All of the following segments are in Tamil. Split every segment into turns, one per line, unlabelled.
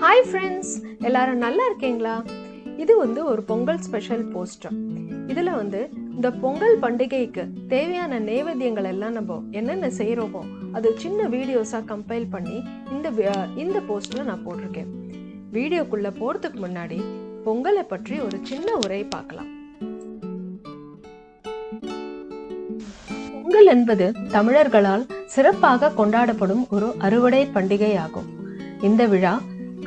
ஹாய் ஃப்ரெண்ட்ஸ், எல்லாரும் நல்லா இருக்கீங்களா? இது ஒரு பொங்கல் ஸ்பெஷல் போஸ்டர். இதில் இந்த பொங்கல் பண்டிகைக்கு தேவையான நைவேத்தியங்கள் எல்லாம் நம்ம என்னென்ன செய்கிறோமோ அது சின்ன வீடியோஸாக கம்பைல் பண்ணி இந்த போஸ்டரில் நான் போட்டிருக்கேன். வீடியோக்குள்ளே போகிறதுக்கு முன்னாடி பொங்கலை பற்றி ஒரு சின்ன உரை பார்க்கலாம். பொங்கல் என்பது தமிழர்களால் சிறப்பாக கொண்டாடப்படும் ஒரு அறுவடை பண்டிகை ஆகும். இந்த விழா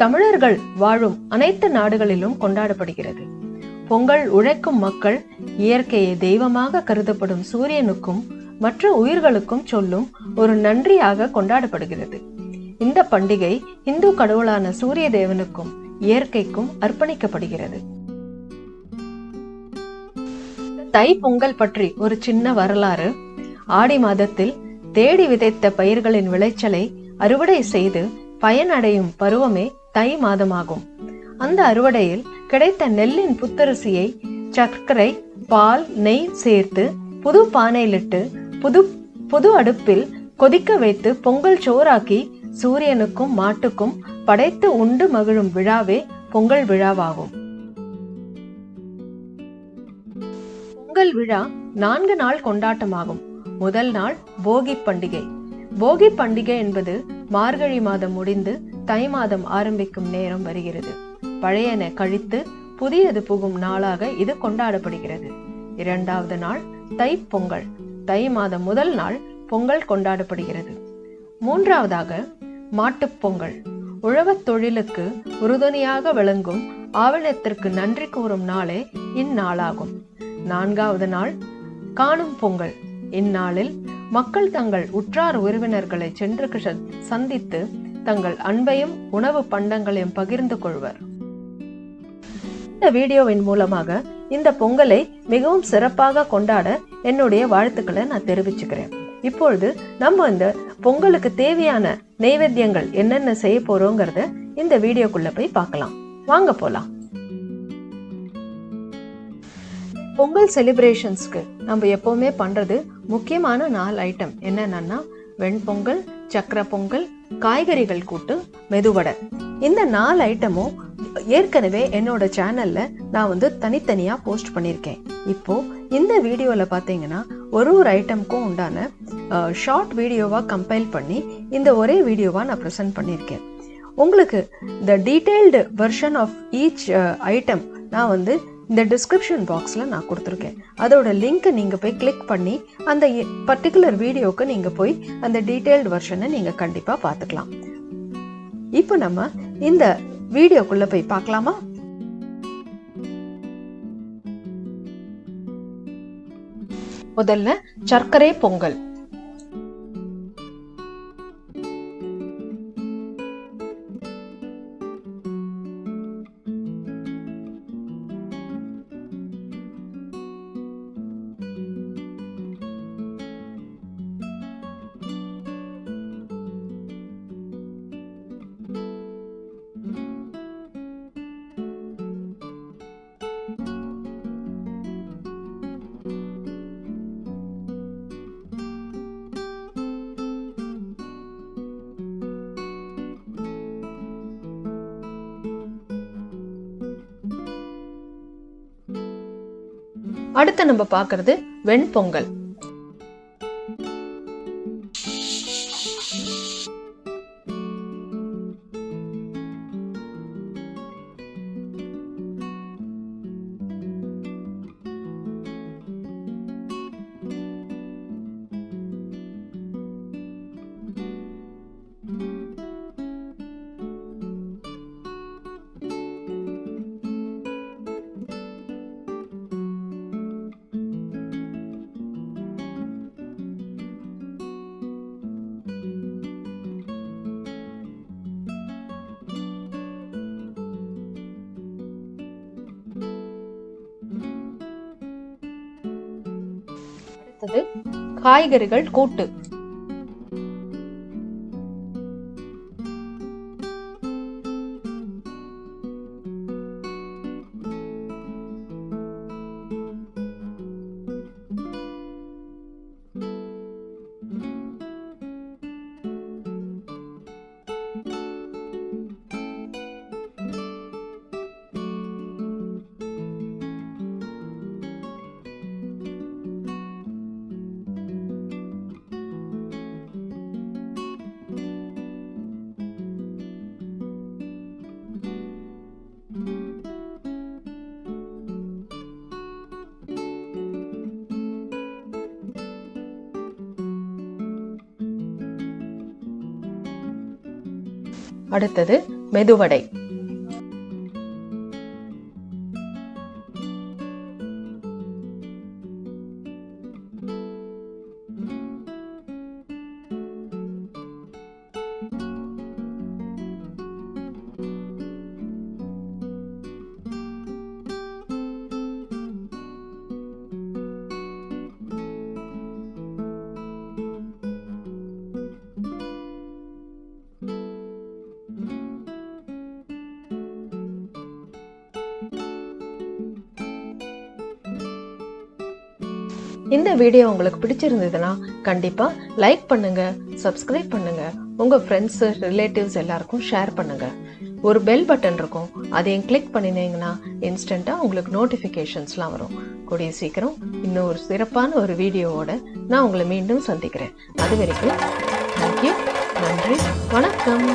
தமிழர்கள் வாழும் அனைத்து நாடுகளிலும் கொண்டாடப்படுகிறது. பொங்கல் உழைக்கும் மக்கள் இயற்கையை தெய்வமாக கருதப்படும் சூரியனுக்கும் மற்ற உயிர்களுக்கும் சொல்லும் ஒரு நன்றியாக கொண்டாடப்படுகிறது. இந்த பண்டிகை இந்து கடவுளான சூரிய தேவனுக்கும் இயற்கைக்கும் அர்ப்பணிக்கப்படுகிறது. தை பொங்கல் பற்றி ஒரு சின்ன வரலாறு. ஆடி மாதத்தில் தேடி விதைத்த பயிர்களின் விளைச்சலை அறுவடை செய்து பயனடையும் பருவமே தை மாதமாகும். அந்த அறுவடையில் கிடைத்த நெல்லின் புத்தரிசியை சர்க்கரை, பால், நெய் சேர்த்து புது பானையிலிட்டு புது அடுப்பில் கொதிக்க வைத்து பொங்கல் சோறாக்கி சூரியனுக்கும் மாட்டுக்கும் படைத்து உண்டு மகிழும் விழாவே பொங்கல் விழாவாகும். பொங்கல் விழா 4 நாள் கொண்டாட்டமாகும். முதல் நாள் போகி பண்டிகை. போகி பண்டிகை என்பது மார்கழி மாதம் முடிந்து தை மாதம் ஆரம்பிக்கும் நேரம் வருகிறது. பழையன கழித்து புதியது புகும் நாளாக இது கொண்டாடப்படுகிறது. 2வது நாள் தை பொங்கல். தை மாதம் முதல் நாள் பொங்கல் கொண்டாடப்படுகிறது. 3வதாக மாட்டுப் பொங்கல். உழவத் தொழிலுக்கு உறுதுணையாக விளங்கும் ஆவணத்திற்கு நன்றி கூறும் நாளே இந்நாளாகும். 4வது நாள் காணும் பொங்கல். இந்நாளில் மக்கள் தங்கள் உற்றார் உறவினர்களை சென்று சந்தித்து தங்கள் அன்பையும் உணவு பண்டங்களையும் பகிர்ந்து கொள்வர். இந்த வீடியோவின் மூலமாக இந்த பொங்கலை மிகவும் சிறப்பாக கொண்டாட என்னுடைய வாழ்த்துக்களை நான் தெரிவிச்சுக்கிறேன். இப்பொழுது நம்ம இந்த பொங்கலுக்கு தேவையான நைவேத்தியங்கள் என்னென்ன செய்ய போறோங்கிறத இந்த வீடியோக்குள்ள போய் பார்க்கலாம். வாங்க போலாம். பொங்கல் செலிப்ரேஷன்ஸ்க்கு நம்ம எப்பவுமே பண்றது முக்கியமான 4 ஐட்டம் என்னென்னா வெண்பொங்கல், சக்கரை பொங்கல், காய்கறிகள் கூட்டு, மெதுவடை. இந்த 4 ஐட்டமும் ஏற்கனவே என்னோட சேனல்ல நான் தனித்தனியா போஸ்ட் பண்ணியிருக்கேன். இப்போ இந்த வீடியோல பாத்தீங்கன்னா ஒரு ஐட்டமுக்கும் உண்டான ஷார்ட் வீடியோவா கம்பைல் பண்ணி இந்த ஒரே வீடியோவா நான் ப்ரெசென்ட் பண்ணியிருக்கேன். உங்களுக்கு the detailed version of each item நான் இந்த டிஸ்கிரிப்ஷன் பாக்ஸில் நான் கொடுத்துருக்கேன். அதோட லிங்க்கை நீங்கள் போய் கிளிக் பண்ணி அந்த பர்டிகுலர் வீடியோவுக்கு நீங்கள் போய் அந்த டீட்டெயில்டு வெர்ஷனை நீங்கள் கண்டிப்பாக பார்த்துக்கலாம். இப்போ நம்ம இந்த வீடியோக்குள்ளே போய் பார்க்கலாமா? முதல்ல சர்க்கரை பொங்கல். அடுத்து நம்ம பார்க்கறது வெண்பொங்கல். அடுத்தது காய்கறிகள் கூட்டு. அடுத்தது மெதுவடை. இந்த வீடியோ உங்களுக்கு பிடிச்சிருந்ததுன்னா கண்டிப்பா லைக் பண்ணுங்க, சப்ஸ்கிரைப் பண்ணுங்க, உங்க ஃப்ரெண்ட்ஸ் ரிலேட்டிவ்ஸ் எல்லாருக்கும் ஷேர் பண்ணுங்க. ஒரு பெல் பட்டன் இருக்கும், அதையும் கிளிக் பண்ணினீங்கன்னா இன்ஸ்டன்டா உங்களுக்கு நோட்டிபிகேஷன்ஸ்லாம் வரும். கூடிய சீக்கிரம் இன்னும் ஒரு சிறப்பான ஒரு வீடியோவோட நான் உங்களை மீண்டும் சந்திக்கிறேன். அது வரைக்கும் தேங்க்யூ, நன்றி, வணக்கம்.